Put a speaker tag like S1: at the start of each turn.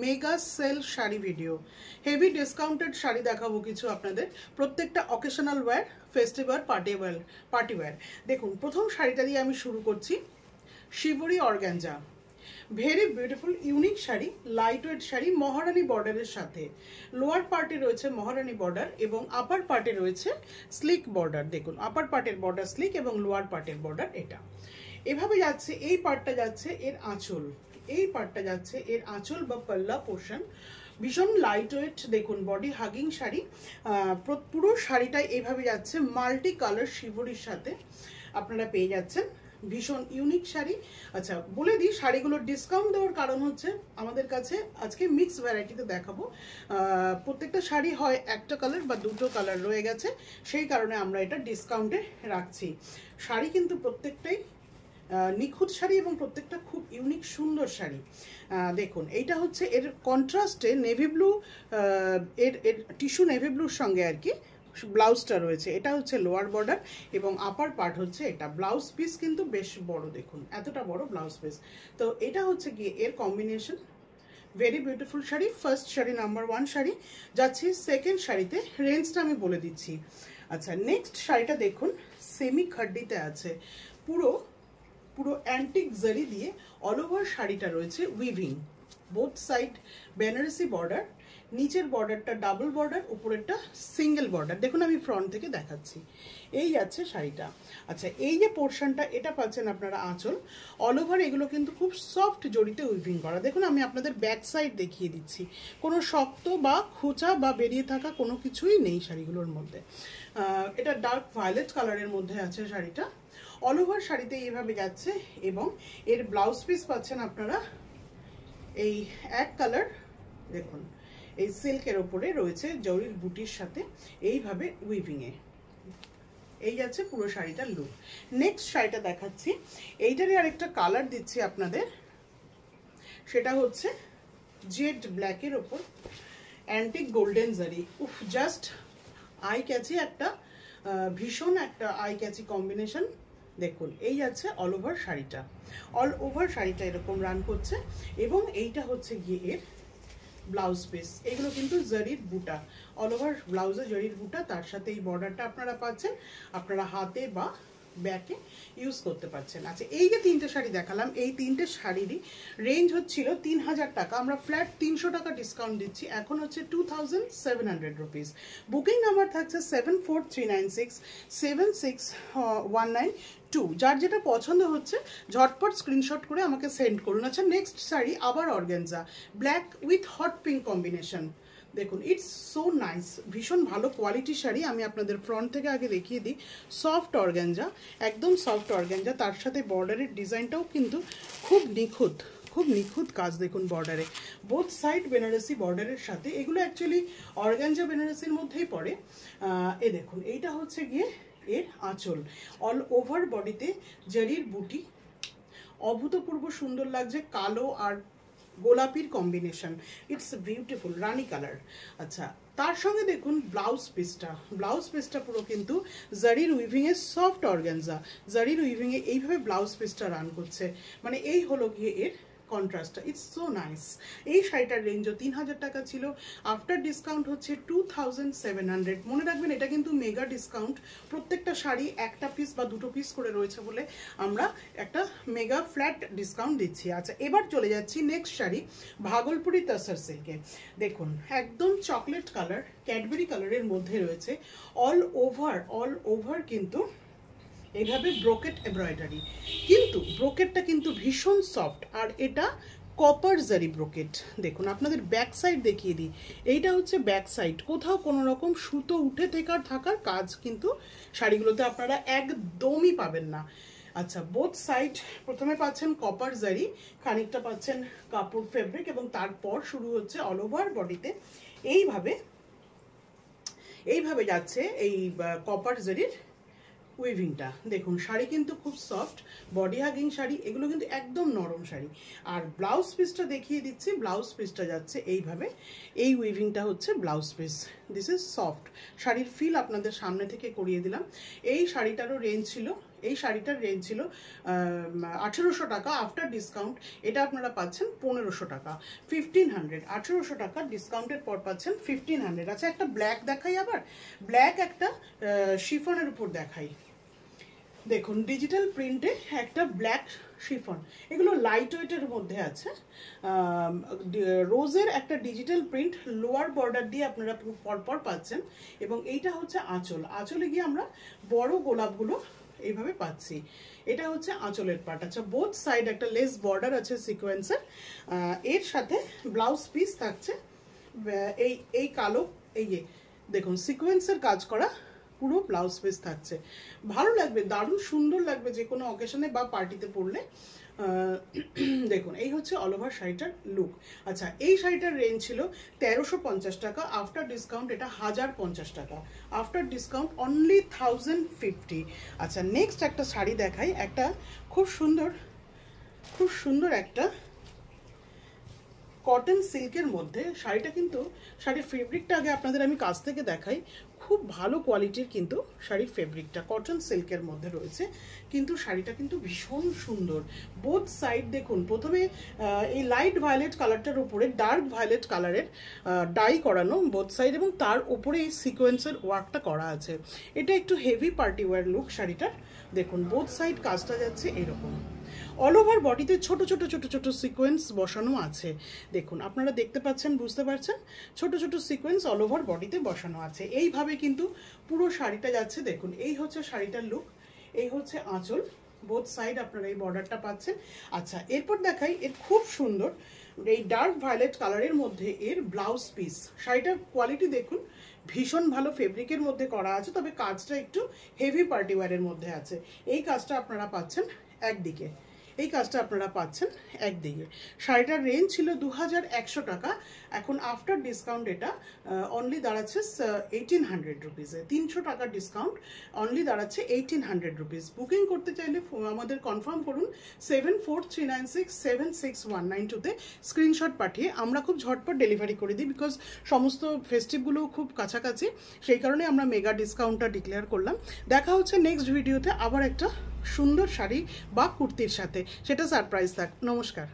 S1: Mega sale sari video. Heavy discounted sari দেখাবো কিছু আপনাদের, প্রত্যেকটা occasional wear, festival, party wear. দেখুন প্রথম শাড়িটা দিয়ে আমি শুরু করছি। Shibori organza, very beautiful unique sari, light weight sari, Maharani বর্ডারের সাথে। লোয়ার পার্টে রয়েছে মহারানী বর্ডার এবং আপার পার্টে রয়েছে স্লিক বর্ডার। দেখুন আপার পার্টের বর্ডার স্লিক এবং লোয়ার পার্টের বর্ডার এটা। এভাবে যাচ্ছে, এই পার্টটা যাচ্ছে এর আঁচল, এই পার্টটা যাচ্ছে এর আঁচল বা পাল্লা পোর্শন। ভীষণ লাইট ওয়েট, দেখুন বডি হাগিং শাড়ি। পুরো শাড়িটাই এইভাবে যাচ্ছে মাল্টি কালার শিবরির সাথে আপনারা পেয়ে যাচ্ছেন। ভীষণ ইউনিক শাড়ি। আচ্ছা বলে দিই, শাড়িগুলোর ডিসকাউন্ট দেওয়ার কারণ হচ্ছে আমাদের কাছে আজকে মিক্স ভ্যারাইটিতে দেখাবো। প্রত্যেকটা শাড়ি হয় একটা কালার বা দুটো কালার রয়ে গেছে, সেই কারণে আমরা এটা ডিসকাউন্টে রাখছি। শাড়ি কিন্তু প্রত্যেকটাই নিখুঁত শাড়ি এবং প্রত্যেকটা খুব ইউনিক সুন্দর শাড়ি। দেখুন এইটা হচ্ছে এর কন্ট্রাস্টে নেভি ব্লু, এর টিস্যু নেভি ব্লুর সঙ্গে আর কি ব্লাউজটা রয়েছে। এটা হচ্ছে লোয়ার বর্ডার এবং আপার পার্ট হচ্ছে এটা। ব্লাউজ পিস কিন্তু বেশ বড়, দেখুন এতটা বড় ব্লাউজ পিস। তো এটা হচ্ছে গিয়ে এর combination. Very beautiful sari, first sari, number 1 sari. যাচ্ছি সেকেন্ড শাড়িতে, রেঞ্জটা আমি বলে দিচ্ছি। আচ্ছা নেক্সট শাড়িটা দেখুন, সেমি খাড্ডিতে আছে, পুরো অ্যান্টিক জারি দিয়ে অল ওভার শাড়িটা রয়েছে weaving, both side Banarasi border, নিচের বর্ডারটা ডাবল বর্ডার, উপরেরটা সিঙ্গেল বর্ডার। দেখুন আমি ফ্রন্ট থেকে দেখাচ্ছি, এই যাচ্ছে শাড়িটা। আচ্ছা এই যে পোর্শনটা এটা পাচ্ছেন আপনারা আঁচল। অল ওভার এগুলো কিন্তু খুব সফট জড়িতে উইভিং করা। দেখুন আমি আপনাদের ব্যাক সাইড দেখিয়ে দিচ্ছি, কোনো শক্ত বা খোঁচা বা বেরিয়ে থাকা কোনো কিছুই নেই শাড়িগুলোর মধ্যে। এটা ডার্ক ভায়োলেট কালারের মধ্যে আছে শাড়িটা। অল ওভার শাড়িতে এইভাবে যাচ্ছে এবং এর ব্লাউজ পিস পাচ্ছেন আপনারা এই এক কালার। দেখুন এই সিল্কের ওপরে রয়েছে জরির বুটির সাথে এইভাবে উইভিংয়ে। এই যাচ্ছে পুরো শাড়িটার লুক। নেক্সট শাড়িটা দেখাচ্ছি, এইটারই আরেকটা কালার দিচ্ছি আপনাদের, সেটা হচ্ছে জেড ব্ল্যাকের ওপর অ্যান্টিক গোল্ডেন জারি। উফ, জাস্ট আই ক্যাচি একটা, ভীষণ একটা আই ক্যাচি কম্বিনেশন। দেখুন এই যাচ্ছে অল ওভার শাড়িটা, অল ওভার শাড়িটা এরকম রান করছে এবং এইটা হচ্ছে গিয়ে এর ব্লাউজ পিস। এগুলো কিন্তু জারির বুটা, অল ওভার ব্লাউজে জারির বুটা, তার সাথে এই বর্ডারটা আপনারা পাচ্ছেন, আপনারা হাতে বা ব্যাকে ইউজ করতে পারছেন। আচ্ছা এই যে তিনটে শাড়ি দেখালাম, এই তিনটে শাড়িরই রেঞ্জ হচ্ছিল 3000 টাকা। আমরা ফ্ল্যাট 300 টাকা ডিসকাউন্ট দিচ্ছি, এখন হচ্ছে 2700 রুপিস। বুকিং নাম্বার থাকছে 7439676192। যার যেটা পছন্দ হচ্ছে ঝটপট স্ক্রিনশট করে আমাকে সেন্ড করুন। আচ্ছা নেক্সট শাড়ি আবার organza, black with hot pink combination. দেখুন ইটস সো নাইস, ভীষণ ভালো কোয়ালিটির শাড়ি। আমি আপনাদের ফ্রন্ট থেকে আগে দেখিয়ে দিই। সফট অর্গানজা, একদম সফট অর্গানজা, তার সাথে বর্ডারের ডিজাইনটাও কিন্তু খুব নিখুঁত কাজ। দেখুন বর্ডারে বোথ সাইড বেনারসি বর্ডারের সাথে, এগুলো অ্যাকচুয়ালি অর্গানজা বেনারসির মধ্যেই পড়ে। এ দেখুন এইটা হচ্ছে গিয়ে এর আঁচল, অল ওভার বডিতে জারির বুটি, অভূতপূর্ব সুন্দর লাগছে, কালো আর গোলাপির combination. It's beautiful rani colour. আচ্ছা তার সঙ্গে দেখুন ব্লাউজ পিসটা পুরো কিন্তু জারির উইভিংয়ে, সফট অর্গানজা জারির উইভিংয়ে এইভাবে ব্লাউজ পিসটা রান করছে। মানে এই হলো গিয়ে এর কন্ট্রাস্টটা। It's so nice. এই শাড়িটার রেঞ্জও 3000 টাকা ছিল, আফটার ডিসকাউন্ট হচ্ছে 2700। মনে রাখবেন এটা কিন্তু মেগা ডিসকাউন্ট, প্রত্যেকটা শাড়ি একটা পিস বা দুটো পিস করে রয়েছে বলে আমরা একটা মেগা ফ্ল্যাট ডিসকাউন্ট দিচ্ছি। আচ্ছা এবার চলে যাচ্ছি নেক্সট শাড়ি, ভাগলপুরি তসর সিল্কে। দেখুন একদম চকলেট কালার, ক্যাডবেরি কালারের মধ্যে রয়েছে অল ওভার কিন্তু এইভাবে ব্রোকেট এমব্রয়ডারি, কিন্তু ব্রোকেটটা কিন্তু ভীষণ সফট, আর এটা কপার জারি ব্রোকেট। দেখুন আপনাদের ব্যাক সাইড দেখিয়ে দিই, এইটা হচ্ছে ব্যাক সাইড। কোথাও কোনো রকম সুতো উঠে থাকার কাজ কিন্তু শাড়িগুলোতে আপনারা একদমই পাবেন না। আচ্ছা বোথ সাইড প্রথমে পাচ্ছেন কপার জারি, খানিকটা পাচ্ছেন কাপড় ফেব্রিক এবং তারপর শুরু হচ্ছে অল ওভার বডিতে এইভাবে যাচ্ছে এই কপার জারির উইভিংটা। দেখুন শাড়ি কিন্তু খুব সফট, বডি হাগিং শাড়ি, এগুলো কিন্তু একদম নরম শাড়ি। আর ব্লাউজ পিসটা দেখিয়ে দিচ্ছি, ব্লাউজ পিসটা যাচ্ছে এইভাবে, এই উইভিংটা হচ্ছে blouse piece. This is soft. শাড়ির ফিল আপনাদের সামনে থেকে করিয়ে দিলাম। এই শাড়িটারও রেঞ্জ ছিল এই শাড়িটার রেঞ্জ ছিল 1800 টাকা, আফটার ডিসকাউন্ট এটা আপনারা পাচ্ছেন 1500 টাকা, 1500। 1800 টাকা ডিসকাউন্টের পর পাচ্ছেন 1500। আচ্ছা, একটা ব্ল্যাক দেখাই, আবার ব্ল্যাক একটা শিফনের উপর দেখাই। দেখুন, ডিজিটাল প্রিন্টে একটা ব্ল্যাক শিফন, এগুলো লাইট ওয়েটের মধ্যে আছে। রোজের একটা ডিজিটাল প্রিন্ট লোয়ার বর্ডার দিয়ে আপনারা পরপর পাচ্ছেন, এবং এইটা হচ্ছে আঁচল। আঁচলে গিয়ে আমরা বড় গোলাপগুলো এইভাবে পাচ্ছি। এটা হচ্ছে আঁচলের পার্ট। আচ্ছা, বোথ সাইড একটা লেস বর্ডার আছে সিকোয়েন্সের। এর সাথে ব্লাউজ পিস থাকছে এই কালো, এই দেখুন সিকোয়েন্সের কাজ করা পুরো ব্লাউজ পিস থাকছে। ভালো লাগবে, দারুণ সুন্দর লাগবে যে কোনো অকেশনে বা পার্টিতে পরলে। দেখুন, এই হচ্ছে অল ওভার শাড়িটার লুক। আচ্ছা, এই শাড়িটার রেঞ্জ ছিল 1350 টাকা, আফটার ডিসকাউন্ট এটা 1050 টাকা, আফটার ডিসকাউন্ট অনলি 1050। আচ্ছা, নেক্সট একটা শাড়ি দেখাই, একটা খুব সুন্দর একটা কটন সিল্কের মধ্যে শাড়িটা। কিন্তু শাড়ির ফেব্রিকটা আগে আপনাদের আমি কাছ থেকে দেখাই। খুব ভালো কোয়ালিটির কিন্তু শাড়ির ফেব্রিকটা কটন সিল্কের মধ্যে রয়েছে, কিন্তু শাড়িটা কিন্তু ভীষণ সুন্দর। বোথ সাইড দেখুন, প্রথমে এই লাইট ভায়োলেট কালারটার উপরে ডার্ক ভায়োলেট কালারের ডাই করানো বোথ সাইড, এবং তার উপরে এই সিকোয়েন্সের ওয়ার্কটা করা আছে। এটা একটু হেভি পার্টি ওয়্যার লুক শাড়িটার। দেখুন, বোথ সাইড কাজটা যাচ্ছে এরকম। অল ওভার বডিতে ছোট ছোট ছোট ছোট সিকোয়েন্স বসানো আছে। দেখুন, আপনারা দেখতে পাচ্ছেন, বুঝতে পারছেন, ছোট ছোট সিকোয়েন্স অল ওভার বডিতে বসানো আছে। এইভাবে কিন্তু পুরো শাড়িটা যাচ্ছে। দেখুন, এই হচ্ছে শাড়িটার লুক, এই হচ্ছে আঁচল, বোথ সাইড আপনারা এই বর্ডারটা পাচ্ছেন। আচ্ছা, এরপর দেখাই এর খুব সুন্দর এই ডার্ক ভায়োলেট কালারের মধ্যে এর ব্লাউজ পিস। শাড়িটার কোয়ালিটি দেখুন, ভীষণ ভালো ফেব্রিকের মধ্যে করা আছে, তবে কাজটা একটু হেভি পার্টি ওয়্যারের মধ্যে আছে। এই কাজটা আপনারা পাচ্ছেন একদিকে, এই কাজটা আপনারা পাচ্ছেন একদিকে। শাড়িটার রেঞ্জ ছিল 2100 টাকা, এখন আফটার ডিসকাউন্ট এটা অনলি দাঁড়াচ্ছে 1800 রুপিসে। 300 টাকার ডিসকাউন্ট অনলি দাঁড়াচ্ছে 1800 রুপিস। বুকিং করতে চাইলে আমাদের কনফার্ম করুন 7439676192-তে স্ক্রিনশট পাঠিয়ে। আমরা খুব ঝটপট ডেলিভারি করে দিই, বিকজ সমস্ত ফেস্টিভগুলো খুব কাছাকাছি, সেই কারণে আমরা মেগা ডিসকাউন্টটা ডিক্লেয়ার করলাম। দেখা হচ্ছে নেক্সট ভিডিওতে আবার একটা সুন্দর শাড়ি বা কুর্তির সাথে, সেটা সারপ্রাইজ থাক। নমস্কার।